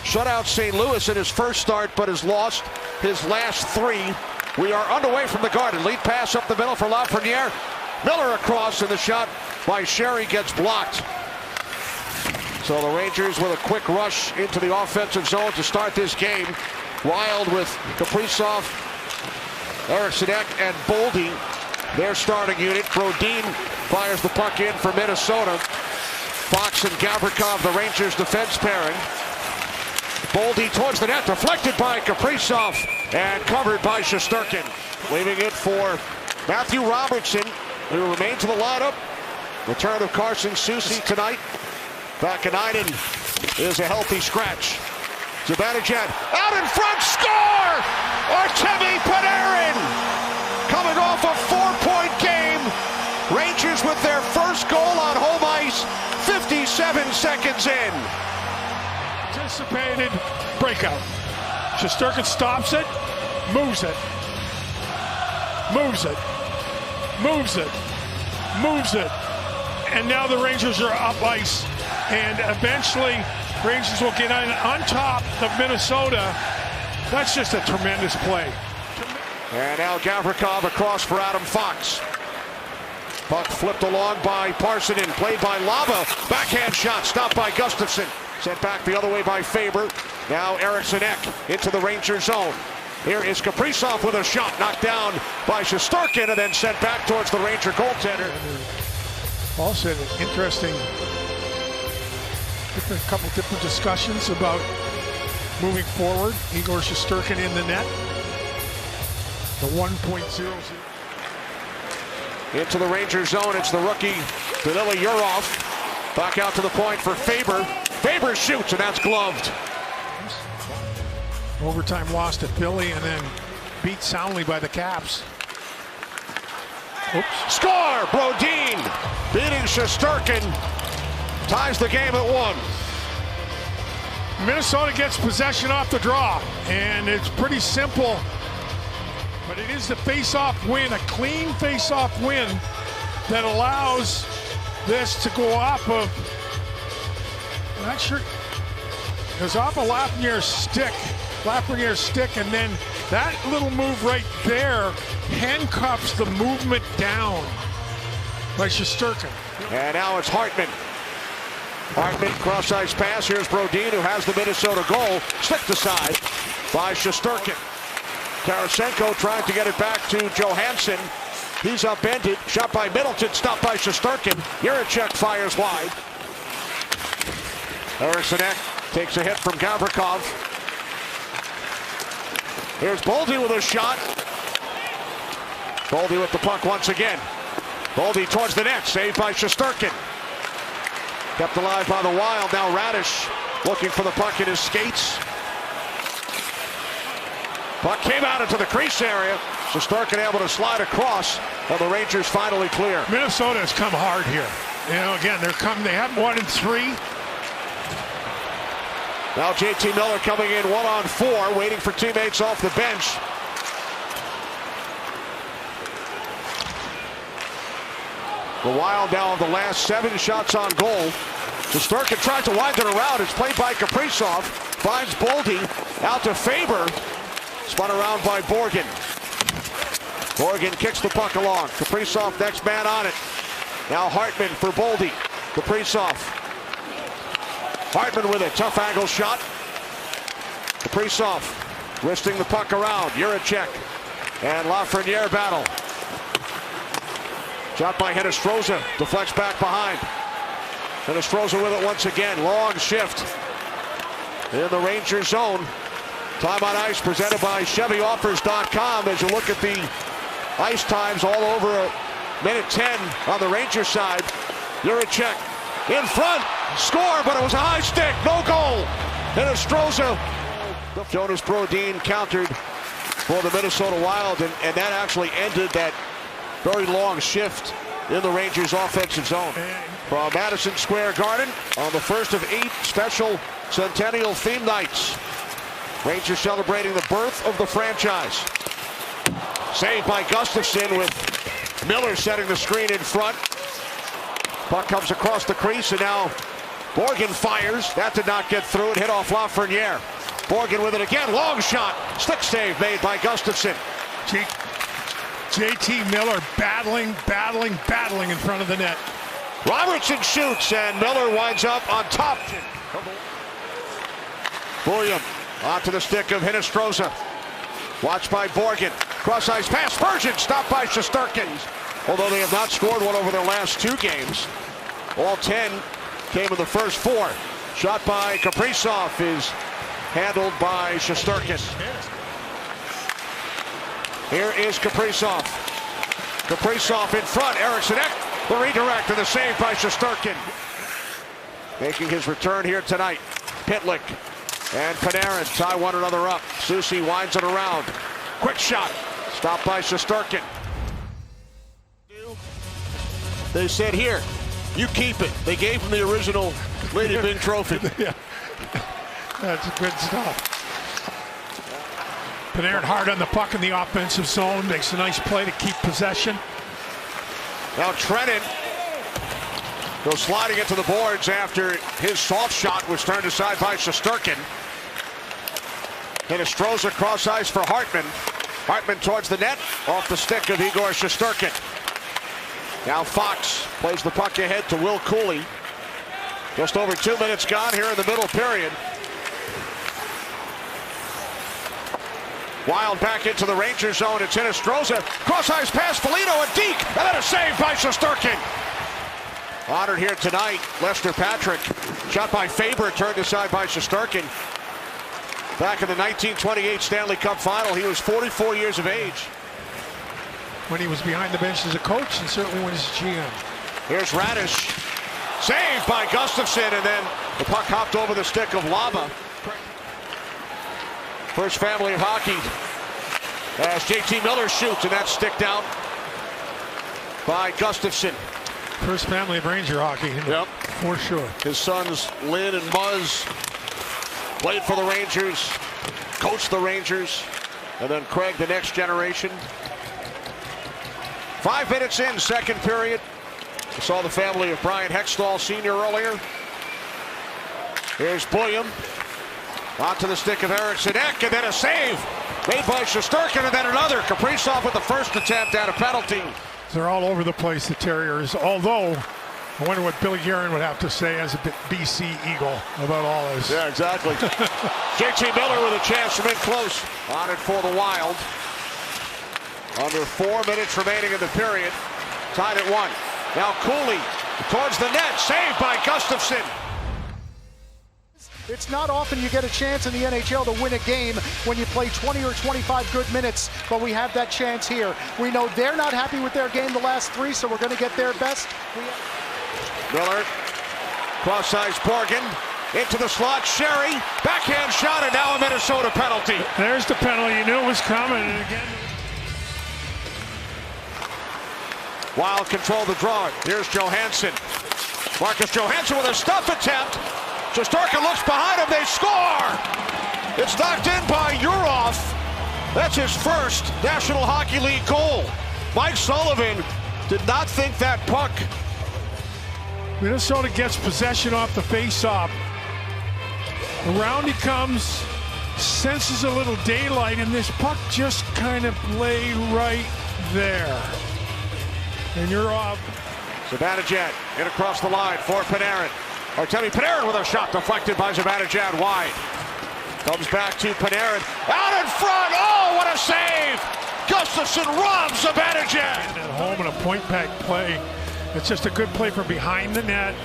Shut out St. Louis in his first start, but has lost his last three. We are underway from the Garden. Lead pass up the middle for Lafreniere. Miller across, and the shot by Sherry gets blocked. So the Rangers with a quick rush into the offensive zone to start this game. Wild with Kaprizov, Eriksson and Boldy, their starting unit. Brodin fires the puck in for Minnesota. Fox and Gavrikov, the Rangers defense pairing. Boldy towards the net, deflected by Kaprizov and covered by Shesterkin. Leaving it for Matthew Robertson, who remains in the lineup. Return of Carson Soucy tonight. Vakanainen is a healthy scratch. Zibanejad out in front, score! Artemi Panarin coming off a 4-point game. Rangers with their first goal on home ice, 57 seconds in. Anticipated breakout. Shesterkin stops it, moves it, moves it, moves it, moves it. And now the Rangers are up ice. And eventually, Rangers will get on top of Minnesota. That's just a tremendous play. And now Gavrikov across for Adam Fox. Puck flipped along by Parsonen, played by Lava. Backhand shot, stopped by Gustafsson. Sent back the other way by Faber. Now Eriksson into the Ranger zone. Here is Kaprizov with a shot, knocked down by Shesterkin, and then sent back towards the Ranger goaltender. Also an interesting, couple different discussions about moving forward. Igor Shesterkin in the net. The 1.0. Into the Ranger zone, it's the rookie Danila Yurov. Back out to the point for Faber. Faber shoots, and that's gloved. Overtime loss to Philly, and then beat soundly by the Caps. Oops. Score! Brodin beating Shesterkin. Ties the game at 1. Minnesota gets possession off the draw, and it's pretty simple. But it is the face-off win, a clean face-off win that allows this to go off of, I'm not sure, it was off of Lafreniere's stick, and then that little move right there handcuffs the movement down by Shesterkin. And now it's Hartman. Hartman, cross-ice pass. Here's Brodin, who has the Minnesota goal. Slicked aside by Shesterkin. Tarasenko trying to get it back to Johansson. He's upended. Shot by Middleton, stopped by Shesterkin. Jiricek fires wide. Eriksson takes a hit from Gavrikov. Here's Boldy with a shot. Boldy with the puck once again. Boldy towards the net, saved by Shesterkin. Kept alive by the Wild. Now Radish looking for the puck in his skates. Puck came out into the crease area. Shesterkin able to slide across, and the Rangers finally clear. Minnesota has come hard here. You know, again, they haven't won in 3. Now JT Miller coming in 1-on-4, waiting for teammates off the bench. The Wild now on the last 7 shots on goal. Shesterkin tries to wind it around. It's played by Kaprizov. Finds Boldy out to Faber. Spun around by Borgen. Borgen kicks the puck along. Kaprizov next man on it. Now Hartman for Boldy. Kaprizov. Hartman with a tough angle shot. Kaprizov wristing the puck around. Jiricek and Lafreniere battle. Shot by Hinostroza. Deflects back behind. Hinostroza with it once again. Long shift in the Ranger zone. Time on ice presented by ChevyOffers.com. As you look at the ice times all over a minute 10 on the Ranger side. Jiricek in front. Score, but it was a high stick. No goal. Hinostroza. Jonas Brodin countered for the Minnesota Wild, and that actually ended that very long shift in the Rangers' offensive zone. From Madison Square Garden on the first of 8 special Centennial theme nights. Rangers celebrating the birth of the franchise. Saved by Gustafsson with Miller setting the screen in front. Puck comes across the crease, and now Borgen fires. That did not get through. It hit off Lafreniere. Borgen with it again. Long shot. Stick save made by Gustafsson. JT Miller battling in front of the net. Robertson shoots, and Miller winds up on top. William onto the stick of Hinostroza. Watched by Borgen. Cross-ice pass. Spurgeon stopped by Shesterkin. Although they have not scored one over their last 2 games. All 10 came in the first 4. Shot by Kaprizov is handled by Shesterkin. Here is Kaprizov. Kaprizov in front. Eriksson Ek. The redirect and the save by Shesterkin. Making his return here tonight. Pitlick and Panarin tie one another up. Soucy winds it around. Quick shot. Stopped by Shesterkin. They said, here, you keep it. They gave him the original Lady Byng trophy. Yeah. That's good stuff. Panarin hard on the puck in the offensive zone. Makes a nice play to keep possession. Now Trennan goes sliding into the boards after his soft shot was turned aside by Shesterkin. Hinostroza cross ice for Hartman. Hartman towards the net, off the stick of Igor Shesterkin. Now Fox plays the puck ahead to Will Cooley. Just over 2 minutes gone here in the middle period. Wild back into the Rangers zone. It's Hinostroza. Cross-ice pass, Foligno and Deke. And then a save by Shesterkin. Honored here tonight, Lester Patrick. Shot by Faber, turned aside by Shesterkin. Back in the 1928 Stanley Cup Final, he was 44 years of age. When he was behind the bench as a coach, and certainly when he's GM. Here's Radish. Saved by Gustafsson, and then the puck hopped over the stick of Lama. First family of hockey as JT Miller shoots, and that's sticked out by Gustafsson. First family of Ranger hockey, yep, for sure. His sons Lynn and Muzz played for the Rangers, coached the Rangers, and then Craig, the next generation. 5 minutes in, second period. We saw the family of Brian Hextall Sr. earlier. Here's William. Onto the stick of Eriksson Ek, and then a save made by Shesterkin, and then another. Kaprizov with the first attempt at a penalty. They're all over the place, the Terriers. Although, I wonder what Billy Guerin would have to say as a BC Eagle about all this. Yeah, exactly. JT Miller with a chance from in close. On it for the Wild. Under 4 minutes remaining in the period. Tied at 1. Now Cooley towards the net. Saved by Gustafsson. It's not often you get a chance in the NHL to win a game when you play 20 or 25 good minutes, but we have that chance here. We know they're not happy with their game the last 3, so we're going to get their best. Miller, cross-ice Borgen, into the slot, Sherry, backhand shot, and now a Minnesota penalty. There's the penalty, you knew it was coming, and again. Wild control the draw. Here's Johansson. Marcus Johansson with a stuff attempt. Shesterkin looks behind him, they score! It's knocked in by Yurov. That's his first National Hockey League goal. Mike Sullivan did not think that puck. Minnesota gets possession off the face-off. Around he comes, senses a little daylight, and this puck just kind of lay right there. And Yurov. Zibanejad in across the line for Panarin. Artemi Panarin with a shot deflected by Zibanejad wide. Comes back to Panarin. Out in front. Oh, what a save! Gustafsson robs Zibanejad. At home in a point-back play. It's just a good play from behind the net.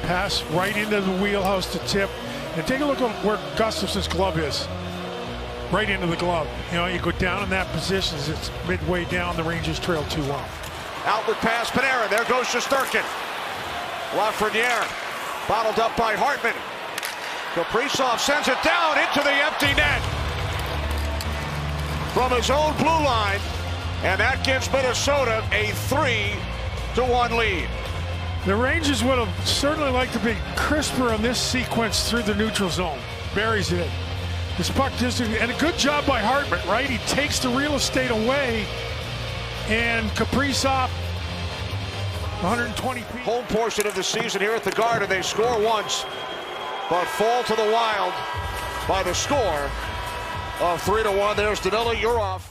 Pass right into the wheelhouse to tip. And take a look at where Gustafsson's glove is. Right into the glove. You know, you go down in that position as it's midway down. The Rangers trail 2-1. Outward pass, Panarin. There goes Shesterkin. Lafreniere. Bottled up by Hartman. Kaprizov sends it down into the empty net. From his own blue line. And that gives Minnesota a 3-1 lead. The Rangers would have certainly liked to be crisper on this sequence through the neutral zone. Buries it in. This puck just, and a good job by Hartman, right? He takes the real estate away. And Kaprizov 120 feet. Home portion of the season here at the Garden. They score once, but fall to the Wild by the score of 3-1. There's Danila Yurov.